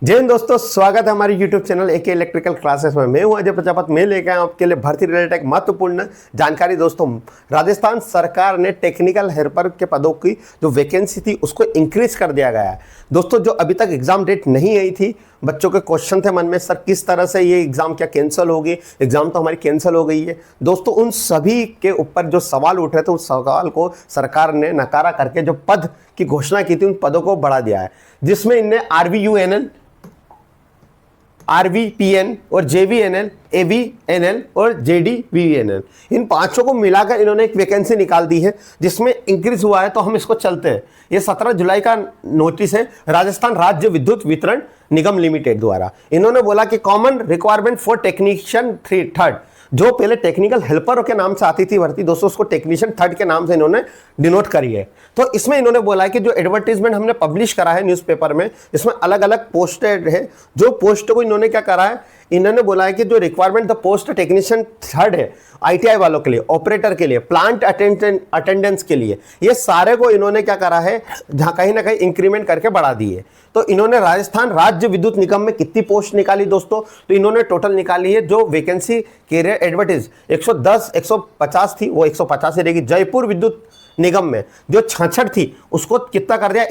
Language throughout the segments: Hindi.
जय हिंद दोस्तों, स्वागत है हमारे YouTube channel AK electrical classes में। मैं हूं अजय प्रजापत। मैं लेके आया आपके लिए भर्ती रिलेटेड एक महत्वपूर्ण जानकारी। दोस्तों, राजस्थान सरकार ने टेक्निकल हेल्पर के पदों की जो वैकेंसी थी उसको इंक्रीज कर दिया गया है। दोस्तों, जो अभी तक एग्जाम डेट नहीं आई थी, बच्चों के क्वेश्चन थे मन में, सर किस तरह से ये एग्जाम क्या कैंसिल होगी, एग्जाम तो हमारी कैंसिल हो गई है। दोस्तों, उन सभी के ऊपर जो सवाल उठ रहे थे उस सवाल को सरकार ने नकारा करके जो पद की घोषणा की थी उन पदों को बढ़ा दिया है, जिसमें इनने RVUNL, RVPN और JVNL, AVNL और JDVNL इन पांचों को मिलाकर इन्होंने एक वैकेंसी निकाल दी है जिसमें इंक्रीज हुआ है। तो हम इसको चलते हैं। ये 17 जुलाई का नोटिस है राजस्थान राज्य विद्युत वितरण निगम लिमिटेड द्वारा। इन्होंने बोला कि common requirement for technician 3rd, जो पहले टेक्निकल हेल्पर के नाम से आती थी भर्ती, दोस्तों उसको टेक्नीशियन 3rd के नाम से इन्होंने डिनोट करी है। तो इसमें इन्होंने बोला है कि जो एडवर्टीजमेंट हमने पब्लिश करा है न्यूज़पेपर में, इसमें अलग अलग पोस्टेड है। जो पोस्ट को इन्होंने क्या करा है, इन्होंने बोला है कि जो requirement the post technician 3rd है, ITI वालों के लिए, ऑपरेटर के लिए, प्लांट अटेंडेंस के लिए, ये सारे को इन्होंने क्या करा है, जहां कहीं ना कहीं इंक्रीमेंट करके बढ़ा दिए। तो इन्होंने राजस्थान राज्य विद्युत निगम में कितनी पोस्ट निकाली दोस्तों, तो इन्होंने टोटल निकाली है जो वैकेंसी कैरियर एडवर्टीज 110 150 थी, वो 150 ही रहेगी। जयपुर विद्युत निगम में जो 66 थी उसको कितना कर दिया,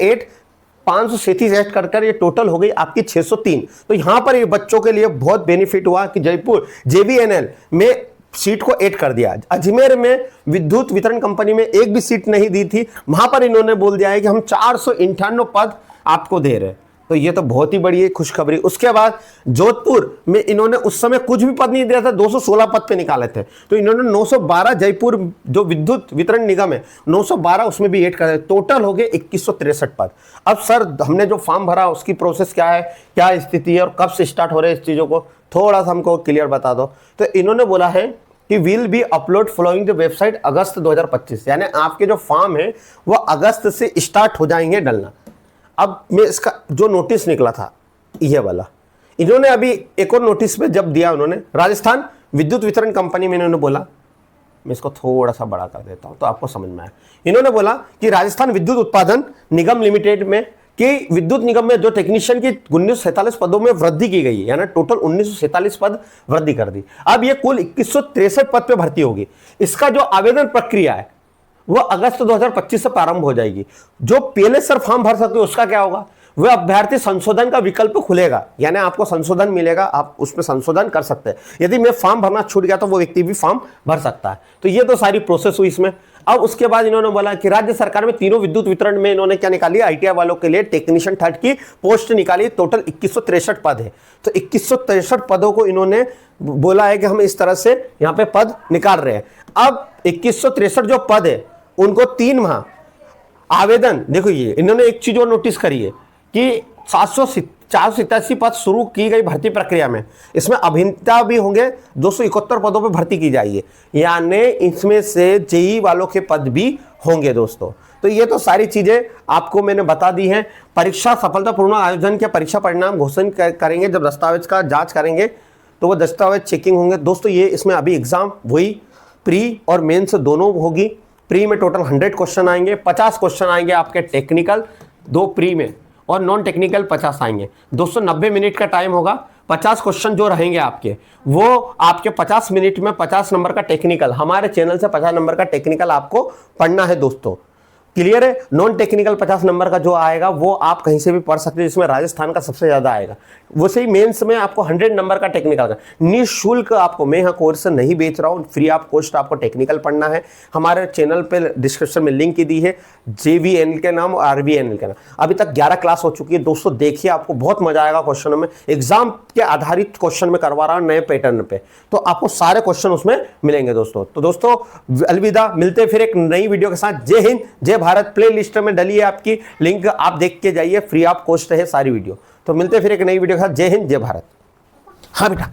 537 ऐड कर ये टोटल हो गई आपकी 603। तो यहां पर ये बच्चों के लिए बहुत बेनिफिट हुआ कि जयपुर JVNL में सीट को ऐड कर दिया। अजमेर में विद्युत वितरण कंपनी में एक भी सीट नहीं दी थी, वहां पर इन्होंने बोल दिया है कि हम 498 पद आपको दे रहे हैं। तो ये तो बहुत ही बड़ी खुशखबरी। उसके बाद जोधपुर में इन्होंने उस समय कुछ भी पद नहीं दिया था, 216 पद पे निकाले थे। तो इन्होंने 912, जयपुर जो विद्युत वितरण निगम है 912 उसमें भी ऐड कर दिया, टोटल हो गए 2163 पद। अब सर हमने जो फॉर्म भरा उसकी प्रोसेस क्या है, क्या स्थिति है और कब से स्टार्ट हो रहे हैं, इस चीज़ों को थोड़ा सा हमको क्लियर बता दो। तो इन्होंने बोला है कि will be upload following the website अगस्त 2025, यानी आपके जो फॉर्म है वो अगस्त से स्टार्ट हो जाएंगे डलना। अब मैं इसका जो नोटिस निकला था ये वाला, इन्होंने अभी एक और नोटिस पे जब दिया उन्होंने राजस्थान विद्युत वितरण कंपनी में, इन्होंने बोला, मैं इसको थोड़ा सा बड़ा कर देता हूं तो आपको समझ में आए। इन्होंने बोला कि राजस्थान विद्युत उत्पादन निगम लिमिटेड में कि विद्युत निगम में जो टेक्नीशियन की 1947 पदों में वृद्धि की गई है, यानी टोटल 1947 पद वृद्धि कर दी। अब ये कुल 2163 पद पे भर्ती होगी। इसका जो आवेदन प्रक्रिया है वो अगस्त 2025 से प्रारंभ हो जाएगी। जो पहले सर फॉर्म भर सकते हो उसका क्या होगा, वह अभ्यर्थी संशोधन का विकल्प खुलेगा, यानी आपको संशोधन मिलेगा, आप उसमें संशोधन कर सकते हैं। यदि मैं फॉर्म भरना छूट गया तो वो व्यक्ति भी फॉर्म भर सकता है। तो ये तो सारी प्रोसेस हुई इसमें। अब उसके बाद इन्होंने बोला कि राज्य सरकार में तीनों विद्युत वितरण में इन्होंने क्या निकाली, ITI वालों के लिए टेक्नीशियन 3rd की पोस्ट निकाली। टोटल 2163 पद है। तो 2163 पदों को इन्होंने बोला है कि हम इस तरह से यहाँ पे पद निकाल रहे हैं। अब 2163 जो पद है उनको 3 माह आवेदन, देखो ये इन्होंने एक चीज और नोटिस करी है कि 487 पद शुरू की गई भर्ती प्रक्रिया में, इसमें अभियंता भी होंगे, 271 पदों पर भर्ती की जाएगी, यानी इसमें से JEE वालों के पद भी होंगे दोस्तों। तो ये तो सारी चीजें आपको मैंने बता दी हैं। परीक्षा सफलतापूर्ण आयोजन के परीक्षा परिणाम घोषणा करेंगे, जब दस्तावेज का जांच करेंगे तो वो दस्तावेज चेकिंग होंगे दोस्तों। ये इसमें अभी एग्जाम वही प्री और मेंस दोनों होगी। प्री में टोटल 100 क्वेश्चन आएंगे, 50 क्वेश्चन आएंगे आपके टेक्निकल, 2 प्री में, और नॉन टेक्निकल 50 आएंगे। 290 मिनट का टाइम होगा। 50 क्वेश्चन जो रहेंगे आपके, वो आपके 50 मिनट में 50 नंबर का टेक्निकल, हमारे चैनल से 50 नंबर का टेक्निकल आपको पढ़ना है दोस्तों। क्लियर है। नॉन टेक्निकल 50 नंबर का जो आएगा वो आप कहीं से भी पढ़ सकते हैं, जिसमें राजस्थान का सबसे ज्यादा आएगा। वैसे ही मेंस में आपको 100 नंबर का टेक्निकल का निःशुल्क आपको, मैं यहाँ कोर्स नहीं बेच रहा हूँ, फ्री ऑफ कॉस्ट आपको टेक्निकल पढ़ना है। हमारे चैनल पे डिस्क्रिप्शन में लिंक दी है, JVNL के नाम और RVNL के नाम। अभी तक 11 क्लास हो चुकी है दोस्तों, देखिए आपको बहुत मजा आएगा क्वेश्चनों में। एग्जाम के आधारित क्वेश्चन में करवा रहा हूँ नए पैटर्न पे, तो आपको सारे क्वेश्चन उसमें मिलेंगे दोस्तों। तो दोस्तों अलविदा, मिलते फिर एक नई वीडियो के साथ। जय हिंद जय भारत। प्ले लिस्ट में डली है आपकी, लिंक आप देख के जाइए, फ्री ऑफ कॉस्ट है सारी वीडियो। तो मिलते फिर एक नई वीडियो के साथ। जय हिंद जय भारत। हाँ बेटा।